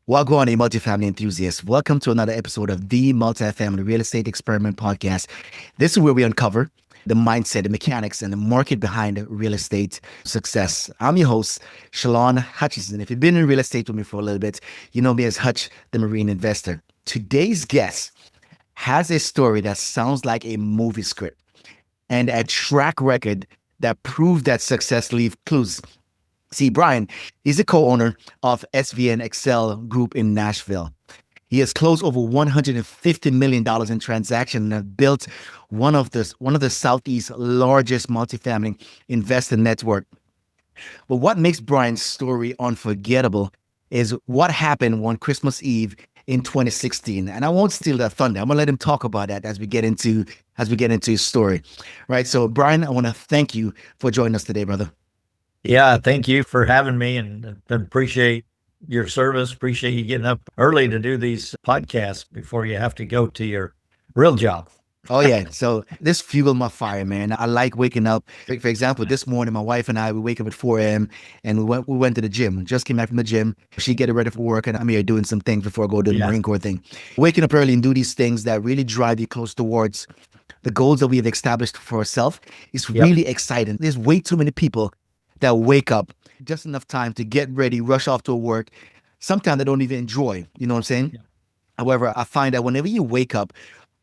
Welcome on, a multifamily enthusiast. Welcome to another episode of the Multifamily Real Estate Experiment podcast. This is where we uncover the mindset, the mechanics, and the market behind real estate success. I'm your host, Shelon Hutchinson. If you've been in real estate with me for a little bit, you know me as Hutch, the marine investor. Today's guest has a story that sounds like a movie script and a track record that proves that success leaves clues. See, Brian is the co-owner of SVN Excel Group in Nashville. He has closed over $150 million in transactions and have built one of the Southeast's largest multifamily investor network. But what makes Brian's story unforgettable is what happened on Christmas Eve in 2016. And I won't steal that thunder. I'm gonna let him talk about that as we get into his story. Right. So, Brian, I want to thank you for joining us today, brother. Yeah, thank you for having me and appreciate your service. Appreciate you getting up early to do these podcasts before you have to go to your real job. Oh yeah. So this fueled my fire, man. I like waking up. For example, this morning, my wife and I, we wake up at 4 a.m. and we went to the gym. Just came back from the gym. She getting ready for work, and I'm here doing some things before I go to the Yeah. Marine Corps thing. Waking up early and do these things that really drive you close towards the goals that we have established for ourselves is Yep. really exciting. There's way too many people that wake up just enough time to get ready, rush off to work. Sometimes they don't even enjoy, you know what I'm saying? Yeah. However, I find that whenever you wake up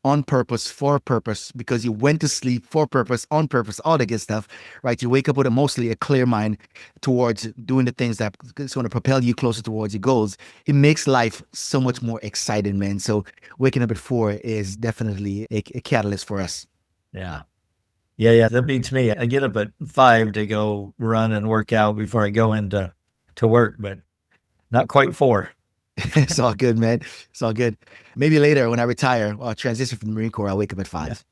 on purpose, for a purpose, because you went to sleep for purpose, on purpose, all that good stuff, right? You wake up with mostly a clear mind towards doing the things that is going to propel you closer towards your goals. It makes life so much more exciting, man. So waking up at 4 is definitely a catalyst for us. Yeah. Yeah. That beats me. I get up at 5 to go run and work out before I go into work, but not quite 4. It's all good, man. It's all good. Maybe later when I retire or transition from the Marine Corps, I'll wake up at Yeah. 5.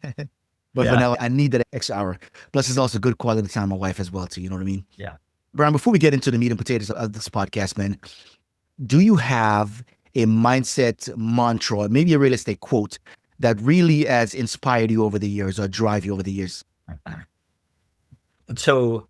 But for Yeah. now, I need that extra hour. Plus, it's also good quality time with my wife as well, too. You know what I mean? Yeah. Brian, before we get into the meat and potatoes of this podcast, man, do you have a mindset mantra, or maybe a real estate quote that really has inspired you over the years or drive you over the years? So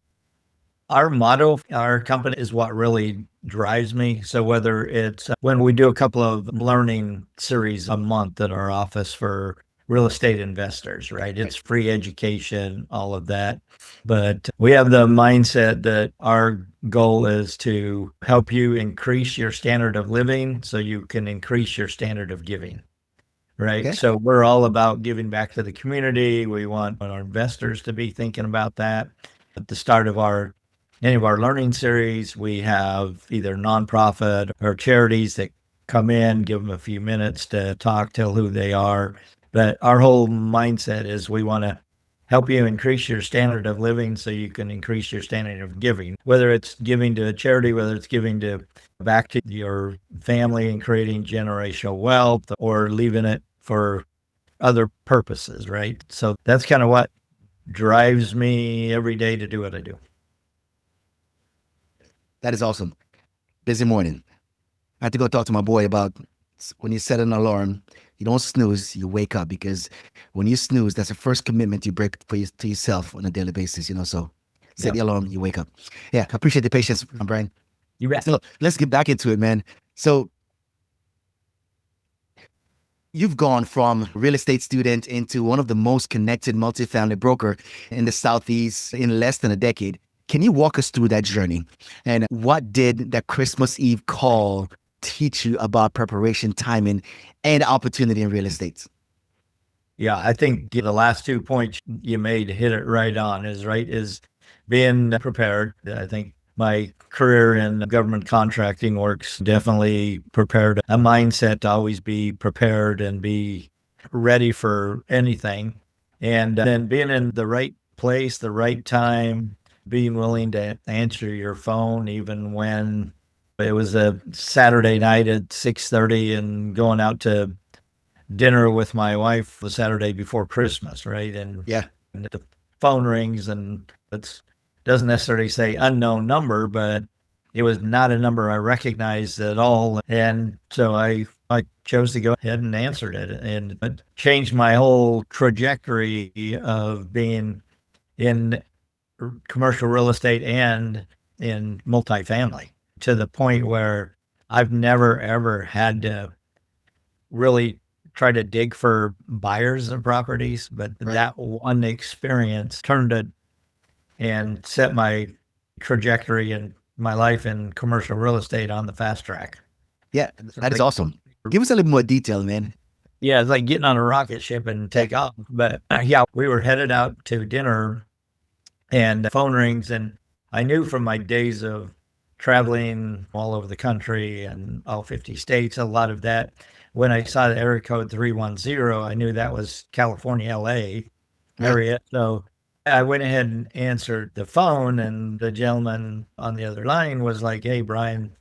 our motto, our company is what really drives me. So whether it's when we do a couple of learning series a month at our office for real estate investors, right? It's free education, all of that. But we have the mindset that our goal is to help you increase your standard of living so you can increase your standard of giving. Right. Okay. So we're all about giving back to the community. We want our investors to be thinking about that. At the start of any of our learning series, we have either nonprofit or charities that come in, give them a few minutes to talk, tell who they are. But our whole mindset is we want to help you increase your standard of living so you can increase your standard of giving, whether it's giving to a charity, whether it's giving to back to your family and creating generational wealth or leaving it for other purposes, right? So that's kind of what drives me every day to do what I do. That is awesome. Busy morning. I had to go talk to my boy about when you set an alarm, you don't snooze, you wake up, because when you snooze, that's the first commitment you break to yourself on a daily basis, you know. So set Yep. the alarm, you wake up. Yeah, I appreciate the patience, Brian. You bet. So let's get back into it, man. So you've gone from real estate student into one of the most connected multifamily broker in the Southeast in less than a decade. Can you walk us through that journey? And what did that Christmas Eve call teach you about preparation, timing, and opportunity in real estate? Yeah, I think the last 2 points you made hit it right on is being prepared. I think my career in government contracting works definitely prepared a mindset to always be prepared and be ready for anything. And then being in the right place, the right time, being willing to answer your phone even when it was a Saturday night at 6:30 and going out to dinner with my wife the Saturday before Christmas, right? Yeah. And the phone rings and it doesn't necessarily say unknown number, but it was not a number I recognized at all. And so I chose to go ahead and answered it. And it changed my whole trajectory of being in commercial real estate and in multifamily to the point where I've never ever had to really try to dig for buyers of properties, but Right. that one experience turned it and set my trajectory in my life in commercial real estate on the fast track. Yeah, So that is like, awesome. Give us a little more detail, man. yeah, it's like getting on a rocket ship and take off. But yeah, we were headed out to dinner and the phone rings. And I knew from my days of traveling all over the country and all 50 states, a lot of that, when I saw the area code 310, I knew that was California, LA Yeah. area. So I went ahead and answered the phone, and the gentleman on the other line was like, "Hey, Brian,"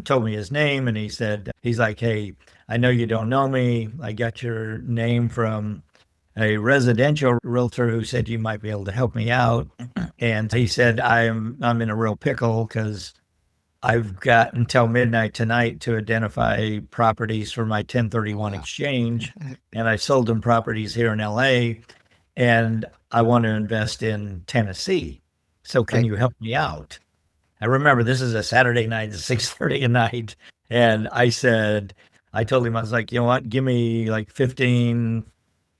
told me his name, and he's like, "Hey, I know you don't know me. I got your name from a residential realtor who said you might be able to help me out." And he said, I'm in a real pickle because I've got until midnight tonight to identify properties for my 1031 Wow. exchange. And I sold them properties here in LA, and I want to invest in Tennessee. So can Right. you help me out? I remember this is a Saturday night at 6:30 at night. And I told him, I was like, you know what? Give me like 15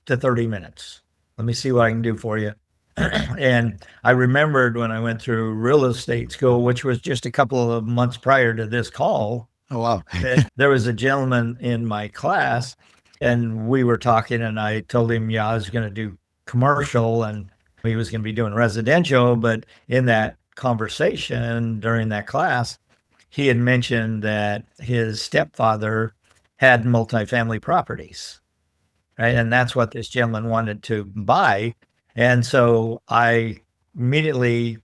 to 30 minutes. Let me see what I can do for you. And I remembered when I went through real estate school, which was just a couple of months prior to this call, Oh, wow. that there was a gentleman in my class, and we were talking, and I told him, yeah, I was going to do commercial and he was going to be doing residential. But in that conversation during that class, he had mentioned that his stepfather had multifamily properties, right? And that's what this gentleman wanted to buy. And so I immediately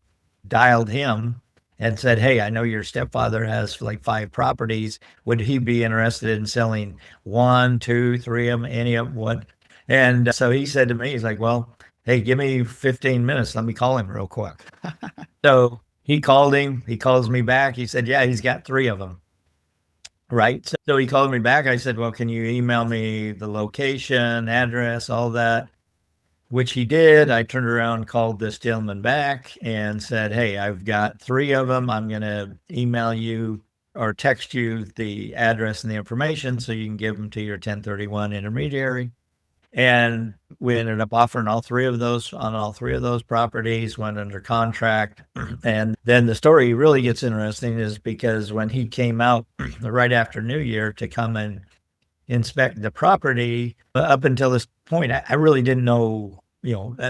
dialed him and said, "Hey, I know your stepfather has like 5 properties. Would he be interested in selling one, two, three of them, any of what?" And so he said to me, he's like, "Well, hey, give me 15 minutes. Let me call him real quick." So he called him. He calls me back. He said, "Yeah, he's got 3 of them." Right. So he called me back. I said, "Well, can you email me the location, address, all that?" Which he did. I turned around, called this gentleman back and said, "Hey, I've got 3 of them. I'm going to email you or text you the address and the information so you can give them to your 1031 intermediary." And we ended up offering all 3 of those on all 3 of those properties, went under contract. And then the story really gets interesting is because when he came out right after New Year to come and inspect the property, up until this point, I really didn't know,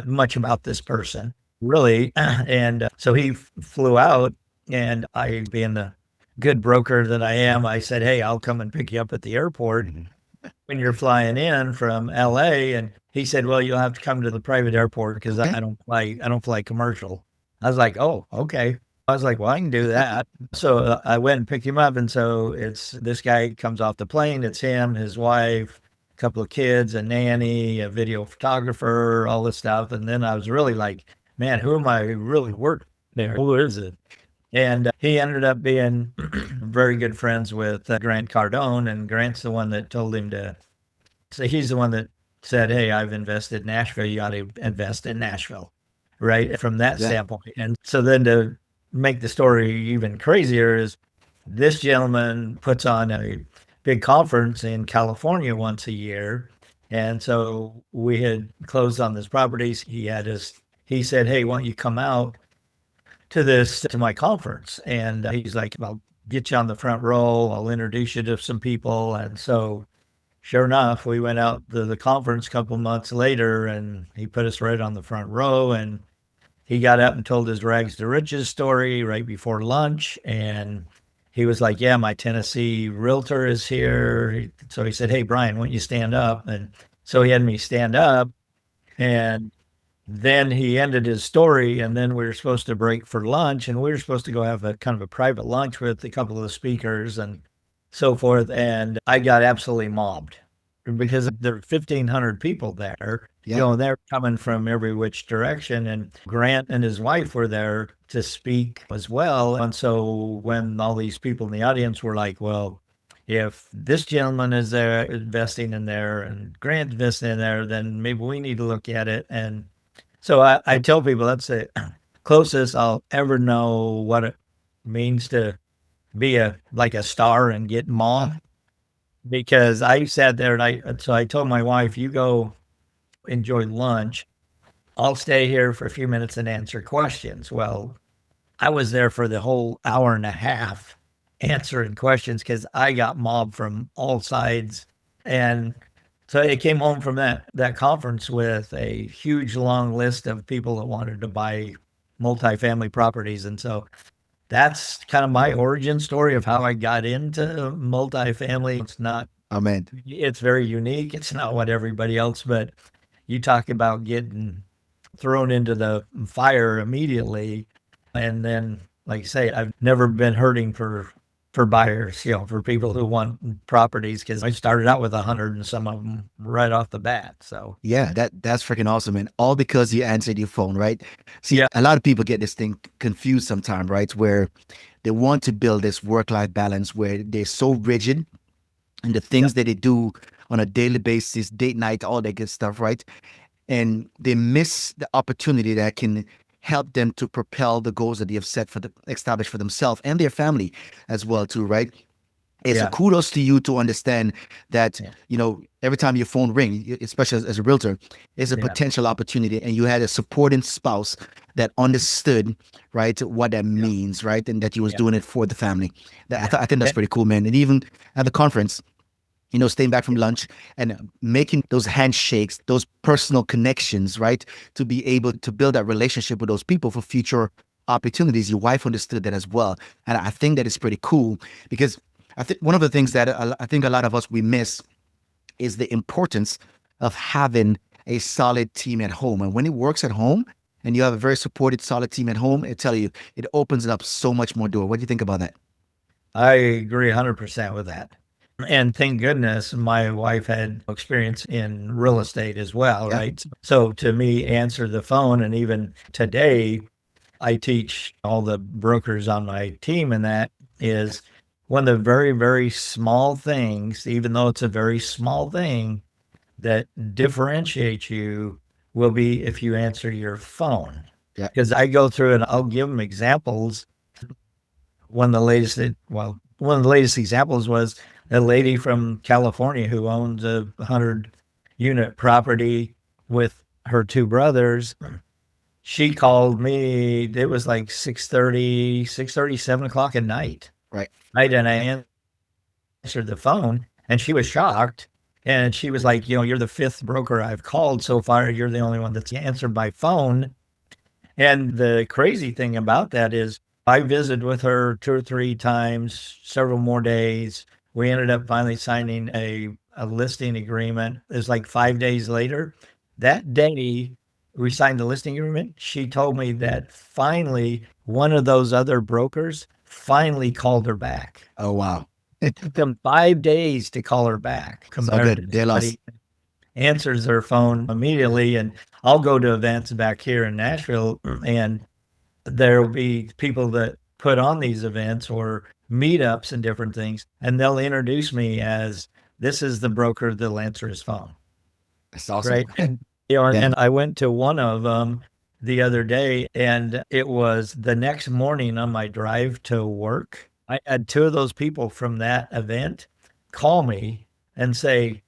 much about this person, really. And so he flew out, and I, being the good broker that I am, I said, "Hey, I'll come and pick you up at the airport when you're flying in from LA." And he said, "Well, you'll have to come to the private airport because Okay. I don't fly commercial." I was like, "Oh, okay." I was like, "Well, I can do that." So I went and picked him up. And so it's this guy comes off the plane. It's him, his wife, a couple of kids, a nanny, a video photographer, all this stuff. And then I was really like, man, who am I really working there? Who is it? And he ended up being very good friends with Grant Cardone. And Grant's the one that told him to, so he's the one that said, "Hey, I've invested in Nashville. You got to invest in Nashville." Right. From that Yeah. standpoint. And so then to make the story even crazier is this gentleman puts on a big conference in California once a year. And so we had closed on this properties. He said, "Hey, why don't you come out to my conference?" And he's like, "I'll get you on the front row. I'll introduce you to some people." And so sure enough, we went out to the conference a couple months later, and he put us right on the front row. And he got up and told his rags to riches story right before lunch. And he was like, "Yeah, my Tennessee realtor is here." So he said, "Hey, Brian, why don't you stand up?" And so he had me stand up. And then he ended his story. And then we were supposed to break for lunch. And we were supposed to go have a kind of a private lunch with a couple of the speakers and so forth. And I got absolutely mobbed because there were 1,500 people there. Yeah. They're coming from every which direction. And Grant and his wife were there to speak as well. And so when all these people in the audience were like, "Well, if this gentleman is there investing in there and Grant investing in there, then maybe we need to look at it." And so I tell people that's the closest I'll ever know what it means to be like a star and get mobbed, because I sat there and I told my wife, you go enjoy lunch. I'll stay here for a few minutes and answer questions. Well, I was there for the whole hour and a half answering questions because I got mobbed from all sides. And so I came home from that conference with a huge long list of people that wanted to buy multifamily properties. And so that's kind of my origin story of how I got into multifamily. Amen. It's very unique. It's not what everybody else, but you talk about getting thrown into the fire immediately. And then, like I say, I've never been hurting for buyers, for people who want properties, because I started out with 100 and some of them right off the bat. So Yeah, that's freaking awesome, man. All because you answered your phone, right? See, yeah, a lot of people get this thing confused sometimes, right? Where they want to build this work-life balance where they're so rigid in the yeah, things that they do on a daily basis, date night, all that good stuff, right? And they miss the opportunity that can help them to propel the goals that they have set for the established for themselves and their family as well, too, right? It's a yeah, kudos to you to understand that, yeah, every time your phone ring, especially as a realtor, is a yeah, potential opportunity, and you had a supporting spouse that understood, right, what that yeah, means, right, and that he was yeah, doing it for the family. yeah. I think that's pretty cool, man. And even at the conference, staying back from lunch and making those handshakes, those personal connections, right, to be able to build that relationship with those people for future opportunities. Your wife understood that as well, and I think that is pretty cool because I think one of the things that I think a lot of us we miss is the importance of having a solid team at home. And when it works at home, and you have a very supported, solid team at home, I tell you, it opens up so much more door. What do you think about that? I agree 100% with that. And thank goodness my wife had experience in real estate as well, Yeah. right? So to me, answer the phone. And even today, I teach all the brokers on my team, and that is one of the very, very small things, even though it's a very small thing, that differentiates you will be if you answer your phone. Yeah. Because I go through and I'll give them examples. One of the latest examples was a lady from California who owns a 100-unit property with her two brothers. She called me. It was like 6:30, 7 o'clock at night. Right. Right. And I answered the phone and she was shocked. And she was like, you're the fifth broker I've called so far. You're the only one that's answered my phone. And the crazy thing about that is I visited with her 2 or 3 times, several more days. We ended up finally signing a listing agreement. It was like 5 days later. That day we signed the listing agreement. She told me that finally one of those other brokers finally called her back. Oh, wow. It took them 5 days to call her back It's all compared to good. They lost. somebody answers their phone immediately. And I'll go to events back here in Nashville, and there will be people that put on these events or meetups and different things, and they'll introduce me as this is the broker that'll answer his phone. That's awesome. Right. And, and Yeah. I went to one of them the other day, and it was the next morning on my drive to work. I had two of those people from that event call me and say,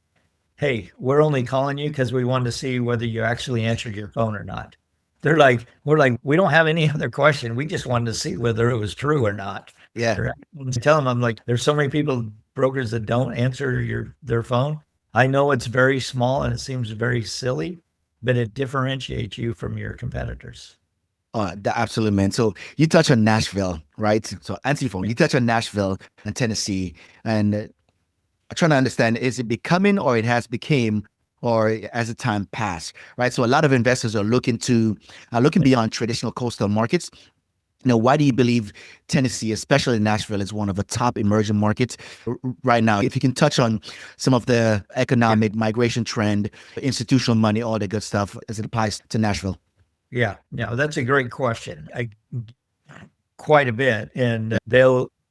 hey, we're only calling you because we wanted to see whether you actually answered your phone or not. We're like, we don't have any other question. We just wanted to see whether it was true or not. Yeah. Right? And I tell them, I'm like, there's so many people, brokers that don't answer their phone. I know it's very small and it seems very silly, but it differentiates you from your competitors. Absolutely, man. So you touch on Nashville, right? So answer your phone. You touch on Nashville and Tennessee, and I'm trying to understand: is it becoming, or it has became, or as the time passed, right? So a lot of investors are looking beyond traditional coastal markets. Why do you believe Tennessee, especially Nashville, is one of the top emerging markets right now? If you can touch on some of the economic migration trend, institutional money, all the good stuff as it applies to Nashville. Yeah, that's a great question. Quite a bit, and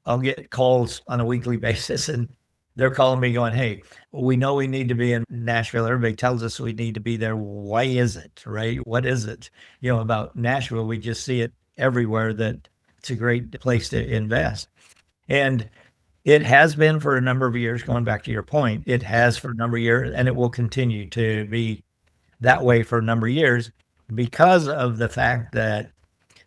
I'll get calls on a weekly basis, and they're calling me going, hey, we know we need to be in Nashville. Everybody tells us we need to be there. Why is it, right? What is it, about Nashville? We just see it everywhere that it's a great place to invest. And it has been for a number of years, going back to your point, it has for a number of years, and it will continue to be that way for a number of years because of the fact that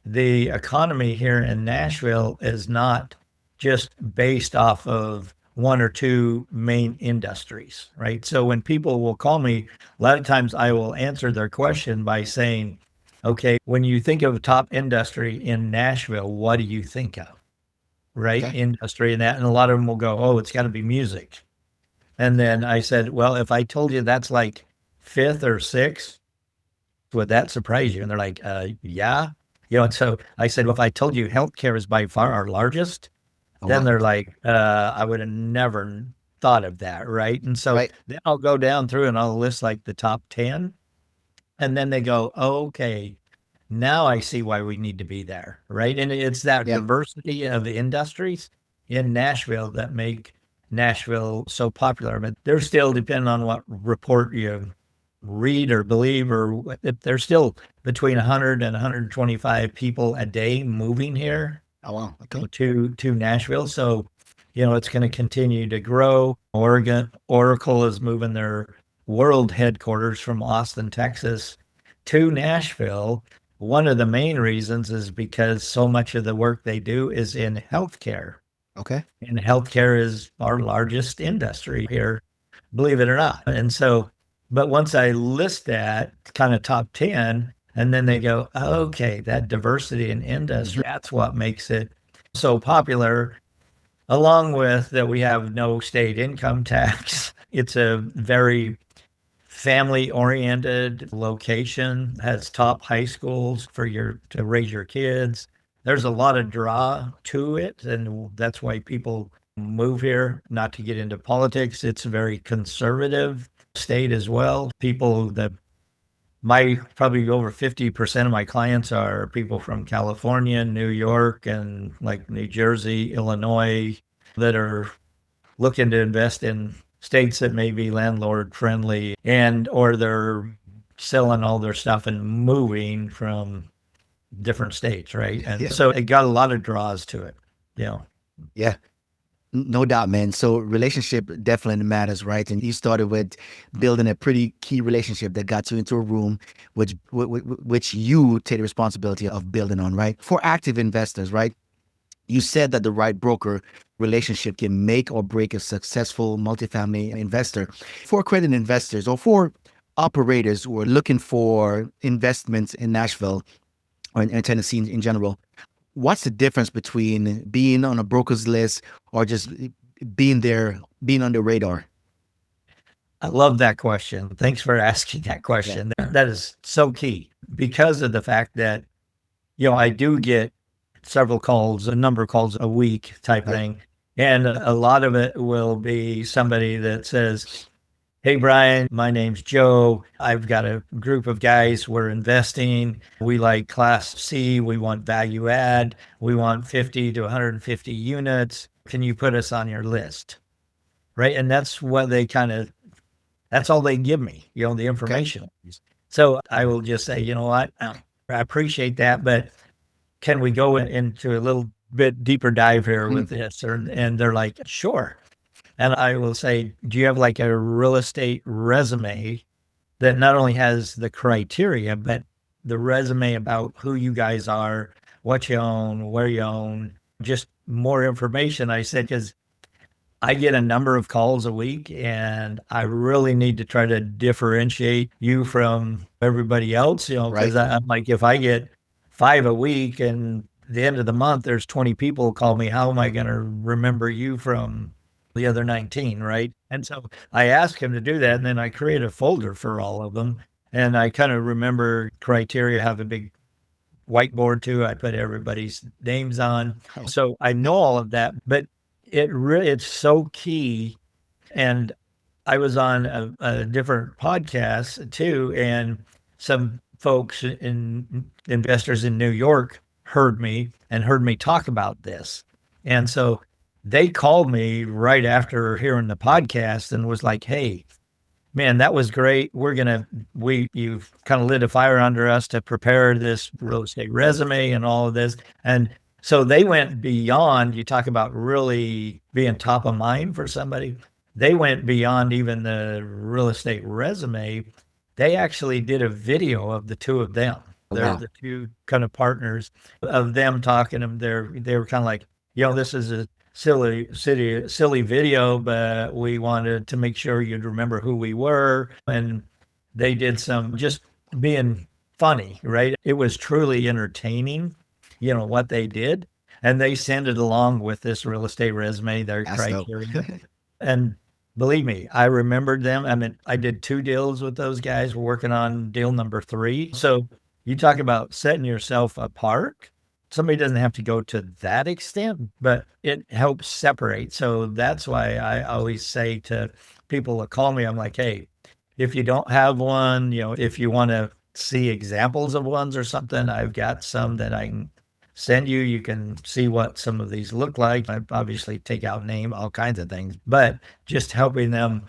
the economy here in Nashville is not just based off of one or two main industries, right? So when people will call me, a lot of times I will answer their question by saying, okay, when you think of top industry in Nashville, what do you think of? Right? Okay. Industry and that. And a lot of them will go, oh, it's got to be music. And then I said, well, if I told you that's like fifth or sixth, would that surprise you? And they're like, yeah. And so I said, well, if I told you healthcare is by far our largest, Oh, then wow. they're like, I would have never thought of that. Right. And so Right. then I'll go down through and I'll list like the top 10. And then they go, oh, okay, now I see why we need to be there. Right. And it's that Yeah. diversity of the industries in Nashville that make Nashville so popular. But they're still, depending on what report you read or believe, or there's still between 100 and 125 people a day moving here Oh, wow. Okay. to Nashville. So, it's going to continue to grow. Oracle is moving their world headquarters from Austin, Texas to Nashville. One of the main reasons is because so much of the work they do is in healthcare. Okay. And healthcare is our largest industry here, believe it or not. And so, but once I list that kind of top 10, and then they go, okay, that diversity in industry, that's what makes it so popular, along with that we have no state income tax. It's a very family oriented location, has top high schools for to raise your kids. There's a lot of draw to it, and that's why people move here. Not to get into politics, it's a very conservative state as well. People that probably over 50% of my clients are people from California, New York, and like New Jersey, Illinois, that are looking to invest in states that may be landlord friendly, and or they're selling all their stuff and moving from different states, right? And Yeah. so it got a lot of draws to it. Yeah. Yeah. No doubt, man. So relationship definitely matters, right? And you started with building a pretty key relationship that got you into a room, which you take the responsibility of building on, right? For active investors, right? You said that the right broker relationship can make or break a successful multifamily investor. For accredited investors or for operators who are looking for investments in Nashville or in Tennessee in general, what's the difference between being on a broker's list or just being there, being on the radar? I love that question. Thanks for asking that Yeah. question. That is so key because of the fact that, I do get several calls, a number of calls a week type Right. thing. And a lot of it will be somebody that says, hey, Brian, my name's Joe. I've got a group of guys. We're investing. We like Class C. We want value add. We want 50 to 150 units. Can you put us on your list? Right. And that's what that's all they give me, the Okay. information. So I will just say, you know what? I appreciate that, but can we go into a little bit deeper dive here Mhm. with this? And they're like, sure. And I will say, do you have like a real estate resume that not only has the criteria, but the resume about who you guys are, what you own, where you own, just more information? I said, because I get a number of calls a week and I really need to try to differentiate you from everybody else, because Right. I'm like, if I get 5 a week and the end of the month, there's 20 people call me, how am I going to remember you from the other 19, right? And so I ask him to do that. And then I create a folder for all of them. And I kind of remember criteria, have a big whiteboard too. I put everybody's names on. Oh, So I know all of that, but it's so key. And I was on a different podcast too, and some folks investors in New York heard me talk about this. And so they called me right after hearing the podcast and was like, hey, man, that was great. You've kind of lit a fire under us to prepare this real estate resume and all of this. And So they went beyond, you talk about really being top of mind for somebody. They went beyond even the real estate resume. They actually did a video of the two of them. They're Wow. the two kind of partners of them talking. They were kind of like, this is a silly video, but we wanted to make sure you'd remember who we were. And they did some just being funny, right? It was truly entertaining, what they did. And they sent it along with this real estate resume, their That's dope. criteria. And believe me, I remembered them. I mean, I did 2 deals with those guys. We're working on deal number 3. So you talk about setting yourself apart. Somebody doesn't have to go to that extent, but it helps separate. So that's why I always say to people that call me, I'm like, hey, if you don't have one, if you want to see examples of ones or something, I've got some that I can send you. You can see what some of these look like. I obviously take out name, all kinds of things, but just helping them,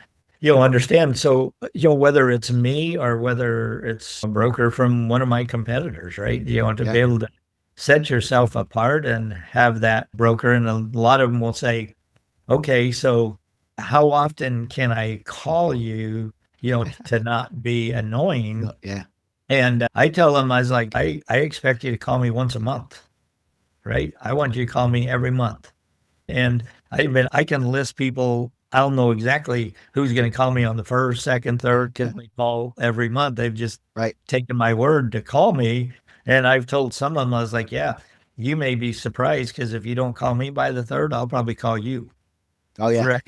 understand. So, whether it's me or whether it's a broker from one of my competitors, right? To Yeah. be able to set yourself apart and have that broker. And a lot of them will say, okay, so how often can I call you, to not be annoying? Yeah. And I tell them, I was like, I expect you to call me once a month, right? I want you to call me every month. And I can list people. I don't know exactly who's going to call me on the first, second, third, because they call every month. They've just Right. taken my word to call me. And I've told some of them, I was like, yeah, you may be surprised because if you don't call me by the third, I'll probably call you. Oh yeah. Right.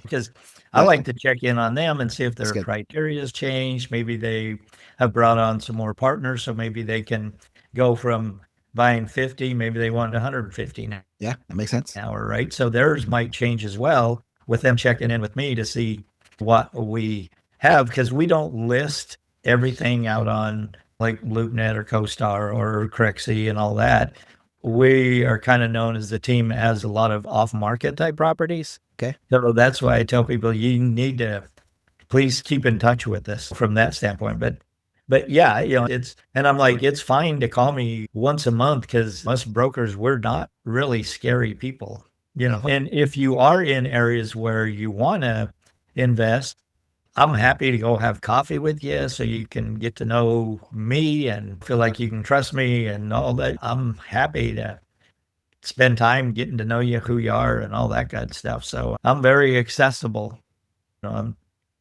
Because I Yeah. like to check in on them and see if That's their good. criteria has changed. Maybe they have brought on some more partners, so maybe they can go from buying 50, maybe they want 150 Yeah, that makes sense. now, right? So theirs might change as well with them checking in with me to see what we have because we don't list everything out on like LoopNet or CoStar or Crexy and all that. We are kind of known as the team that has a lot of off-market type properties. Okay. So that's why I tell people you need to please keep in touch with us from that standpoint. But yeah, and I'm like, it's fine to call me once a month because us brokers, we're not really scary people, And if you are in areas where you want to invest, I'm happy to go have coffee with you so you can get to know me and feel like you can trust me and all that. I'm happy to spend time getting to know you, who you are, and all that good stuff. So I'm very accessible. I'm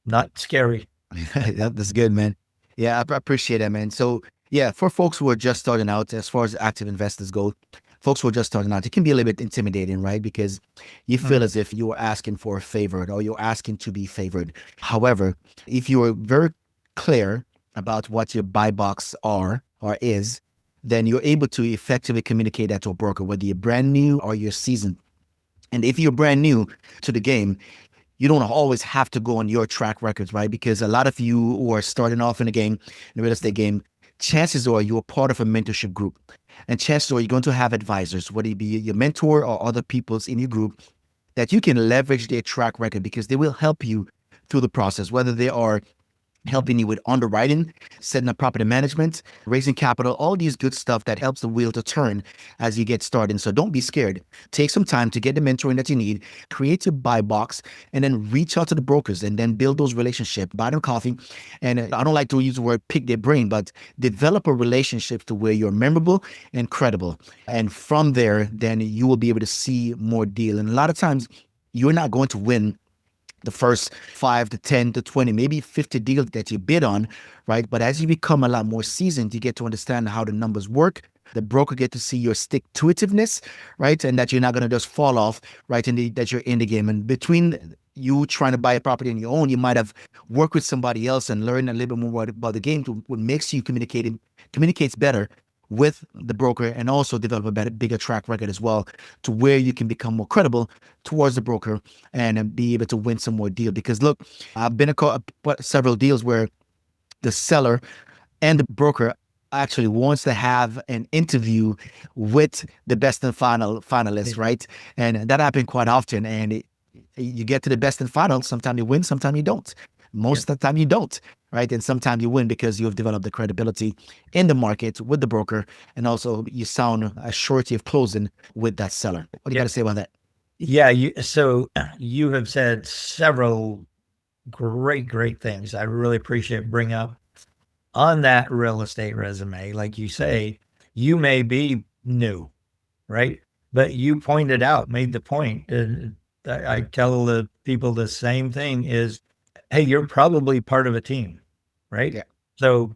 not scary. That's good, man. Yeah, I appreciate that, man. So, yeah, for folks who are just starting out, as far as active investors go, folks who are just starting out, it can be a little bit intimidating, right? Because you feel Mm. as if you are asking for a favor or you're asking to be favored. However, if you are very clear about what your buy box are or is, then you're able to effectively communicate that to a broker, whether you're brand new or you're seasoned. And if you're brand new to the game, you don't always have to go on your track records, right? Because a lot of you who are starting off in the game, in the real estate game, chances are you're part of a mentorship group. And chances are you're going to have advisors, whether it be your mentor or other people's in your group, that you can leverage their track record because they will help you through the process, whether they are helping you with underwriting, setting up property management, raising capital, all these good stuff that helps the wheel to turn as you get started. So don't be scared. Take some time to get the mentoring that you need, create your buy box, and then reach out to the brokers and then build those relationships. Buy them coffee. And I don't like to use the word pick their brain, but develop a relationship to where you're memorable and credible. And from there, then you will be able to see more deal. And a lot of times you're not going to win the first 5 to 10 to 20, maybe 50 deals that you bid on, right? But as you become a lot more seasoned, you get to understand how the numbers work. The broker get to see your stick-to-itiveness, right? And that you're not going to just fall off, right? And that you're in the game. And between you trying to buy a property on your own, you might have worked with somebody else and learned a little bit more about the game to what makes you communicates better with the broker and also develop a better, bigger track record as well to where you can become more credible towards the broker and be able to win some more deal. Because look, I've been several deals where the seller and the broker actually wants to have an interview with the best and final finalists, right? And that happened quite often. And you get to the best and final, sometimes you win, sometimes you don't. Most of the time you don't, right? And sometimes you win because you have developed the credibility in the market with the broker, and also you sound a surety of closing with that seller. What do you got to say about that? Yeah, so you have said several great things. I really appreciate bringing up on that real estate resume. Like you say, you may be new, right? But you pointed out, made the point. I tell the people the same thing is, hey, you're probably part of a team, right? Yeah. So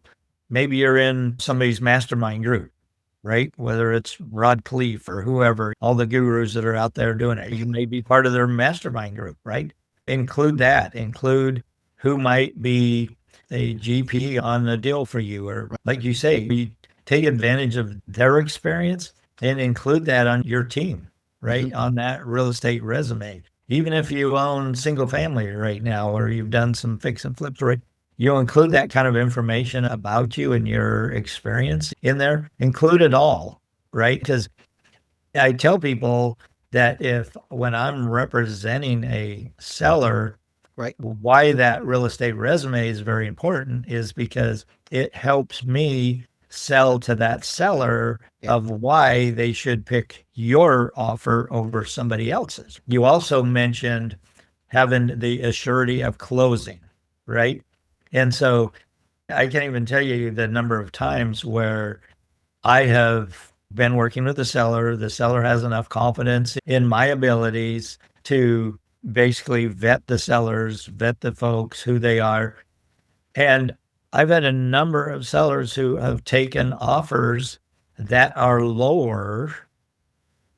maybe you're in somebody's mastermind group, right? Whether it's Rod Cleef or whoever, all the gurus that are out there doing it, you may be part of their mastermind group, right? Include that, include who might be a GP on the deal for you, or like you say, you take advantage of their experience and include that on your team, right? On that real estate resume. Even if you own single family right now, or you've done some fix and flips, right? You'll include that kind of information about you and your experience in there. Include it all, right? Because I tell people that if when I'm representing a seller, Right. why that real estate resume is very important is because it helps me sell to that seller Yeah. of why they should pick your offer over somebody else's. You also mentioned having the assurity of closing, right? And so I can't even tell you the number of times where I have been working with the seller has enough confidence in my abilities to basically vet the sellers, vet the folks, who they are. And I've had a number of sellers who have taken offers that are lower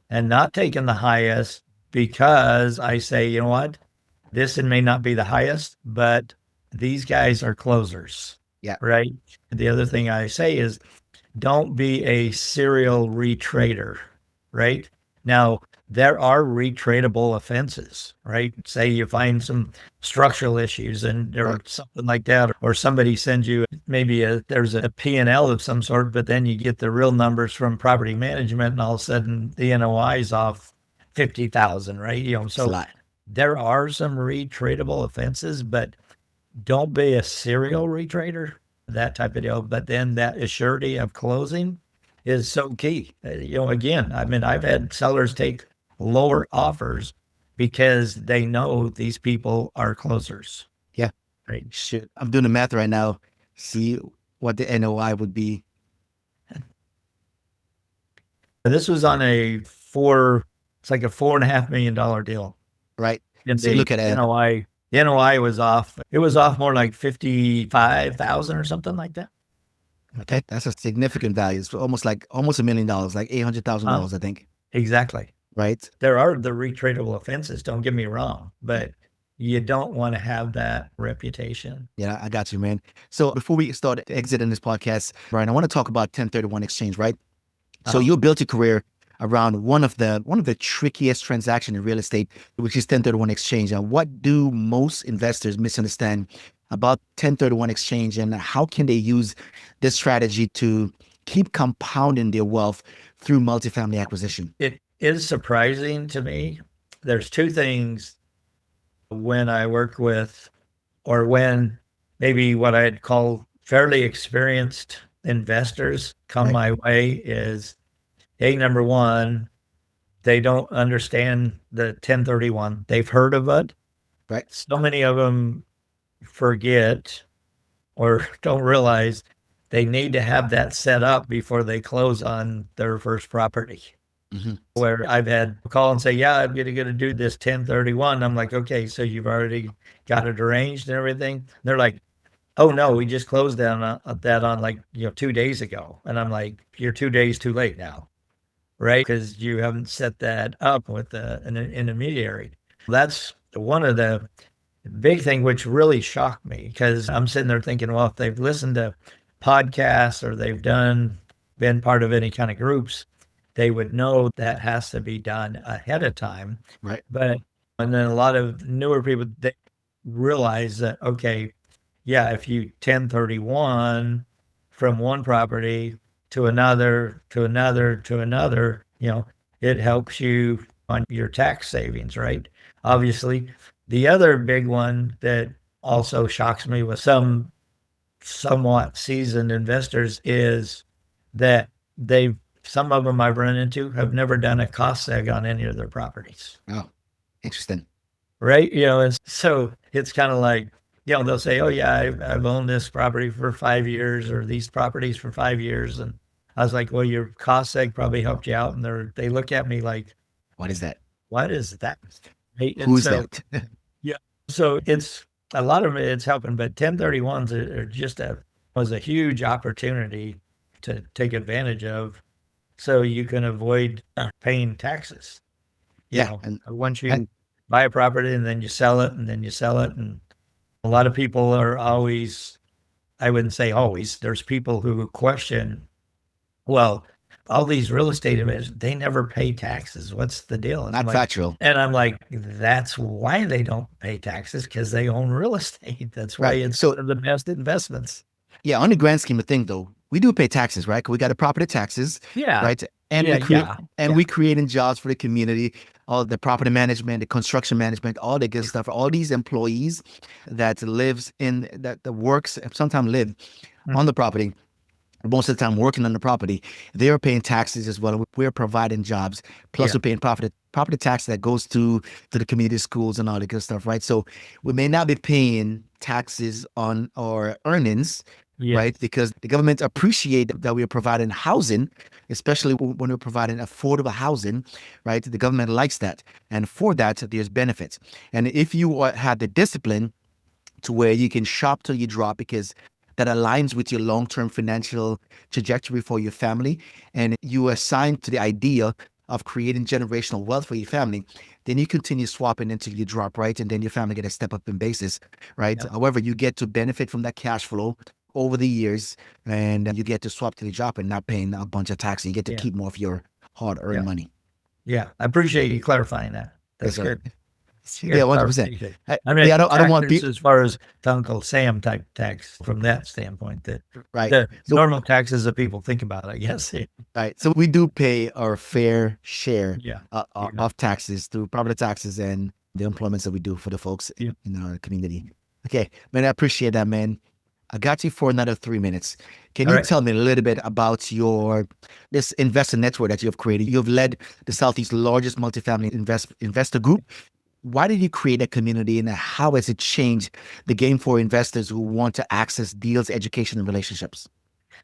and not taken the highest because I say, you know what, this may not be the highest, but these guys are closers, Yeah. right? The other thing I say is don't be a serial retrader, right? Now, there are retradable offenses, right? Say you find some structural issues and or Right. something like that, or somebody sends you maybe there's a P&L of some sort, but then you get the real numbers from property management and all of a sudden the NOI is off 50,000, right? It's a So lot. there are some retradable offenses, but don't be a serial retrader, that type of deal. But then that assurity of closing is so key. Again, I mean, I've had sellers take lower offers because they know these people are closers, Yeah. right? Shit. I'm doing the math right now. See what the NOI would be. This was on it's like a $4.5 million deal. Right. And So you the look at it. NOI was off. It was off more like 55,000 or something like that. Okay. That's a significant value. It's almost $1 million, like Huh? $800,000, I think. Exactly. Right. There are the retradable offenses, don't get me wrong, but you don't want to have that reputation. Yeah, I got you, man. So before we start exiting this podcast, Brian, I want to talk about 1031 exchange, right? So Uh, you built your career around one of the trickiest transactions in real estate, which is 1031 exchange. And what do most investors misunderstand about 1031 exchange, and how can they use this strategy to keep compounding their wealth through multifamily acquisition? it is surprising to me. There's two things when I work with, or when maybe what I'd call fairly experienced investors come Right, my way is, number one, they don't understand the 1031. They've heard of it. right. So many of them forget or don't realize they need to have that set up before they close on their first property. Hmm. Where I've had a call and say, yeah, I'm going to do this 1031. I'm like, okay, so you've already got it arranged and everything. They're like, oh no, we just closed that on like, 2 days ago. And I'm like, you're 2 days too late now, right? Because you haven't set that up with an intermediary. That's one of the big thing, which really shocked me, because I'm sitting there thinking, well, if they've listened to podcasts or been part of any kind of groups, they would know that has to be done ahead of time. Right. But, and then a lot of newer people, they realize that, okay, yeah, if you 1031 from one property to another, to another, to another, it helps you on your tax savings, right? Obviously, the other big one that also shocks me with some somewhat seasoned investors is that some of them I've run into have never done a cost seg on any of their properties. Oh, interesting. Right. And so it's kind of like, they'll say, oh yeah, I've owned this property for 5 years or these properties for 5 years. And I was like, well, your cost seg probably helped you out. And they look at me like, What is that? what is that? Right? And Who's so, that? yeah, so it's a lot of it's helping, but 1031s are just was a huge opportunity to take advantage of so you can avoid paying taxes. Yeah. And Once you buy a property and then you sell it and then you sell it. And a lot of people are always, I wouldn't say always, there's people who question, well, all these real estate investors, they never pay taxes. What's the deal? And not factual. I'm like, that's why they don't pay taxes, because they own real estate. That's why Right. it's So one of the best investments. yeah, on the grand scheme of things, though, we do pay taxes, right? 'Cause we got the property taxes, Yeah. right? And Yeah, we create yeah, and yeah. we creating jobs for the community, all the property management, the construction management, all the good stuff. All these employees that lives in that works, sometimes live on the property. Most of the time working on the property, they are paying taxes as well. We're providing jobs, plus Yeah. we're paying property tax that goes to the community schools and all the good stuff, right? So we may not be paying taxes on our earnings, Yeah. right? Because the government appreciate that we are providing housing, especially when we're providing affordable housing, right? The government likes that, and for that there's benefits. And if you have the discipline to where you can shop till you drop, because that aligns with your long-term financial trajectory for your family, and you are assigned to the idea of creating generational wealth for your family, then you continue swapping until you drop, right? And then your family get a step up in basis, right? Yep. However, you get to benefit from that cash flow over the years, and you get to swap till you drop and not paying a bunch of taxes. You get to Yeah. keep more of your hard-earned Yeah. money. Yeah. I appreciate you clarifying that. That's Yes, sir. good. Yeah, 100%. Clarification. I mean, don't want taxes people, as far as the Uncle Sam type tax from that standpoint, that right? the So normal taxes that people think about, I guess. right. So we do pay our fair share Yeah. of taxes through property taxes and the employments that we do for the folks Yeah. in our community. Okay, man, I appreciate that, man. I got you for another 3 minutes. Can All you right. tell me a little bit about this investor network that you've created? You've led the Southeast's largest multifamily investor group. Why did you create a community, and how has it changed the game for investors who want to access deals, education, and relationships?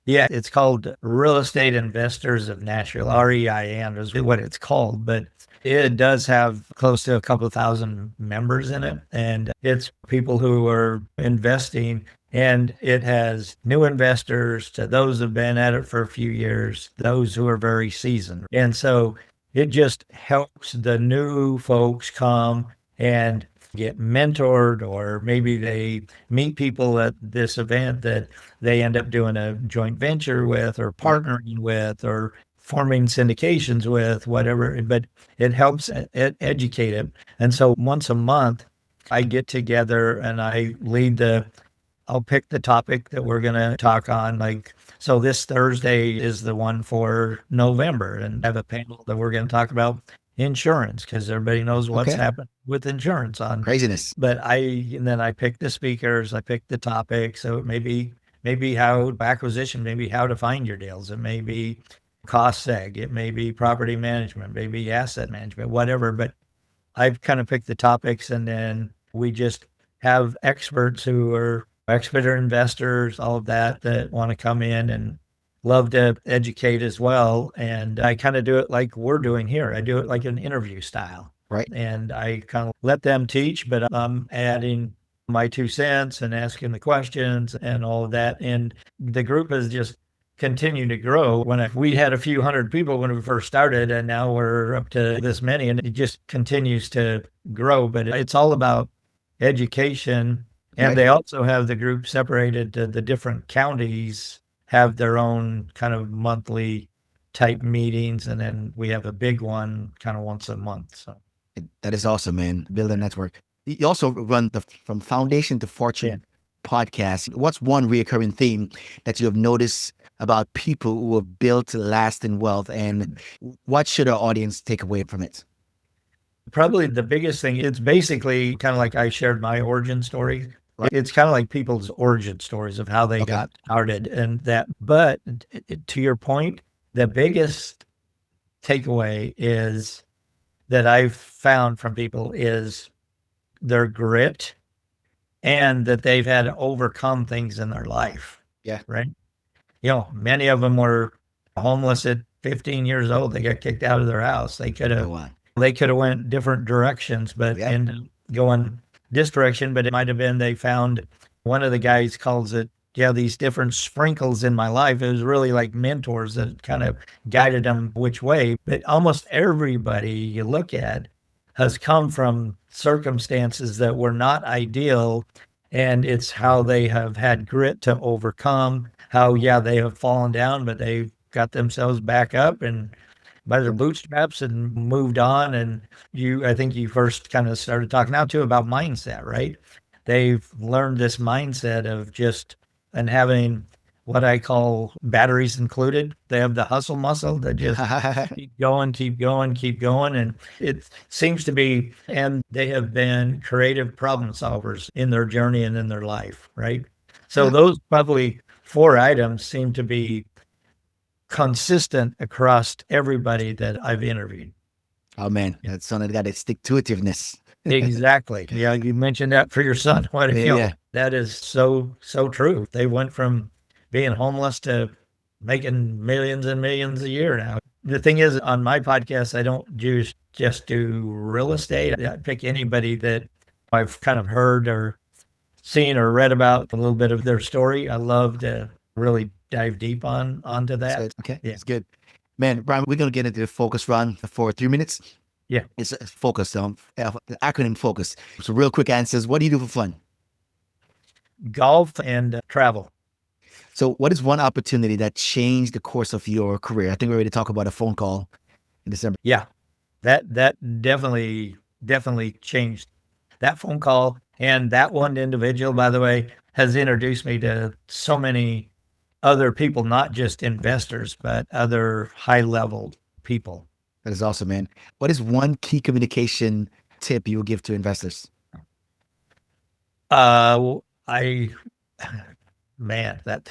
Yeah, it's called Real Estate Investors of Nashville, REIN is what it's called, but it does have close to a couple of thousand members in it. And it's people who are investing, and it has new investors to those who've been at it for a few years, those who are very seasoned. And so it just helps the new folks come and get mentored, or maybe they meet people at this event that they end up doing a joint venture with, or partnering with, or forming syndications with, whatever. But it helps educate it. And so once a month, I get together and I'll pick the topic that we're going to talk on. Like, so this Thursday is the one for November, and I have a panel that we're going to talk about insurance, because everybody knows what's Okay. happened with insurance on. Craziness. But and then I pick the speakers, I pick the topic. So maybe how acquisition, maybe how to find your deals. It may be cost seg, it may be property management, maybe asset management, whatever. But I've kind of picked the topics, and then we just have experts who are expert investors, all of that want to come in and love to educate as well. And I kind of do it like we're doing here. I do it like an interview style. Right. And I kind of let them teach, but I'm adding my 2 cents and asking the questions and all of that. And the group has just continued to grow. We had a few hundred people when we first started, and now we're up to this many, and it just continues to grow. But it's all about education. And Right. they also have the group separated to the different counties have their own kind of monthly type meetings. And then we have a big one kind of once a month. So That is awesome, man. Build a network. You also run the From Foundation to Fortune podcast. What's one reoccurring theme that you have noticed about people who have built lasting wealth, and what should our audience take away from it? probably the biggest thing, it's basically kind of like I shared my origin story. It's kind of like people's origin stories of how they Okay. got started and that. But to your point, the biggest takeaway is that I've found from people is their grit and that they've had to overcome things in their life, Yeah. right? Many of them were homeless at 15 years old. They got kicked out of their house. Go on. They could have went different directions, but Yeah. ended up going this direction. But it might have been they found one of the guys calls it, these different sprinkles in my life. It was really like mentors that kind of guided them which way. But almost everybody you look at has come from circumstances that were not ideal. And it's how they have had grit to overcome, how, they have fallen down, but they got themselves back up and by their bootstraps and moved on. And I think you first kind of started talking now too about mindset, right? They've learned this mindset of and having what I call batteries included. They have the hustle muscle that just keep going, keep going, keep going. And it seems to be, and they have been creative problem solvers in their journey and in their life, right? So Yeah. those probably 4 items seem to be consistent across everybody that I've interviewed. Oh man, that's something that got that stick to itiveness. Exactly. Yeah, you mentioned that for your son. Yeah. That is so true. They went from being homeless to making millions and millions a year now. The thing is, on my podcast, I don't just do real estate. I pick anybody that I've kind of heard or seen or read about a little bit of their story. I love to really dive deep onto That's that. good. Okay. Yeah. That's good. Man, Brian, we're going to get into the focus run for 3 minutes. Yeah. It's focus, the acronym focus. So real quick answers. What do you do for fun? Golf and travel. So what is one opportunity that changed the course of your career? I think we're ready to talk about a phone call in December. Yeah. That definitely changed. That phone call and that one individual, by the way, has introduced me to so many other people, not just investors, but other high level people. That is awesome, man. What is one key communication tip you will give to investors? I man, that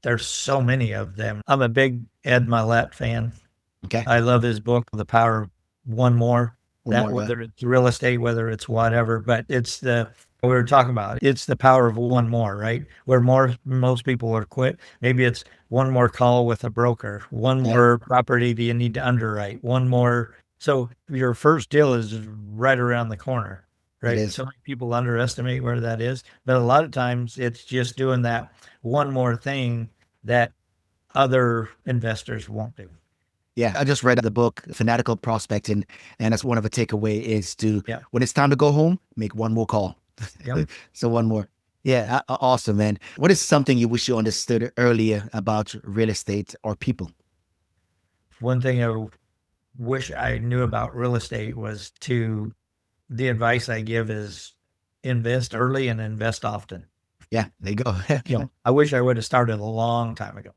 there's so many of them. I'm a big Ed Mylett fan. Okay. I love his book, The Power of One More. Whether it's real estate, whether it's whatever, but it's we were talking about. It's the power of one more, right? Where most people are quit. Maybe it's one more call with a broker, one more property that you need to underwrite, one more. So your first deal is right around the corner, right? So many people underestimate where that is, but a lot of times it's just doing that one more thing that other investors won't do. Yeah, I just read the book, Fanatical Prospecting, and that's one of the takeaway is to, when it's time to go home, make one more call. Yep. So one more. Yeah, awesome, man. What is something you wish you understood earlier about real estate or people? One thing I wish I knew about real estate was the advice I give is invest early and invest often. Yeah, there you go. I wish I would have started a long time ago.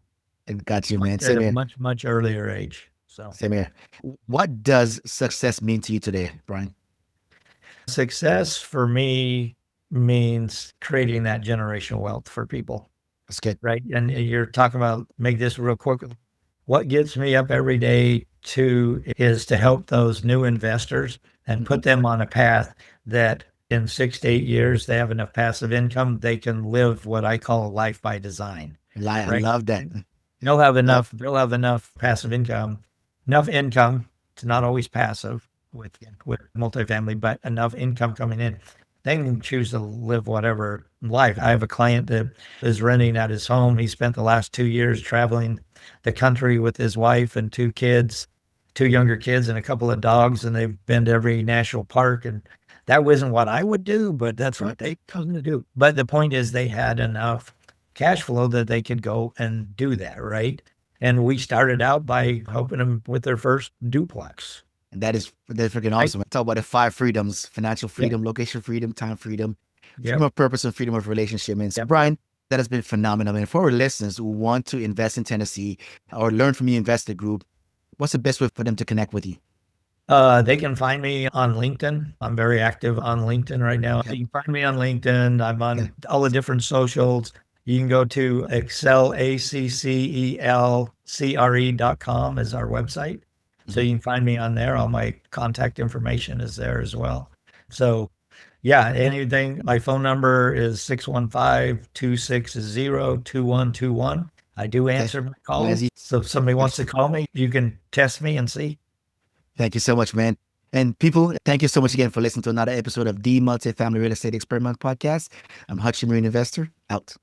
Got you, man. At Same a here. much earlier age. So Same here. What does success mean to you today, Brian? success for me means creating that generational wealth for people, That's good. right? And you're talking about, make this real quick. What gets me up every day is to help those new investors and put them on a path that in 6 to 8 years, they have enough passive income. They can live what I call a life by design. I love that. They'll have enough passive income, enough income. It's not always passive with multifamily, but enough income coming in. They can choose to live whatever life. I have a client that is renting out his home. He spent the last 2 years traveling the country with his wife and 2 kids, 2 younger kids and a couple of dogs, and they've been to every national park. And that wasn't what I would do, but that's what they come to do. But the point is they had enough cash flow that they could go and do that, right? And we started out by helping them with their first duplex. And that's freaking awesome. Talk about the 5 freedoms: financial freedom, location freedom, time freedom, freedom of purpose, and freedom of relationship. And so, Brian, that has been phenomenal. And for our listeners who want to invest in Tennessee or learn from your investor group, what's the best way for them to connect with you? They can find me on LinkedIn. I'm very active on LinkedIn right now. Okay. You can find me on LinkedIn. I'm Okay. on all the different socials. You can go to Excel, ACCELCRE.com is our website. So Mhm. you can find me on there. All my contact information is there as well. So yeah, anything. My phone number is 615-260-2121. I do Okay. answer my Well, as calls. you, So if somebody wants to call me, you can test me and see. thank you so much, man. And people, thank you so much again for listening to another episode of the Multifamily Real Estate Experiment podcast. I'm Hutch, Marine Investor, out.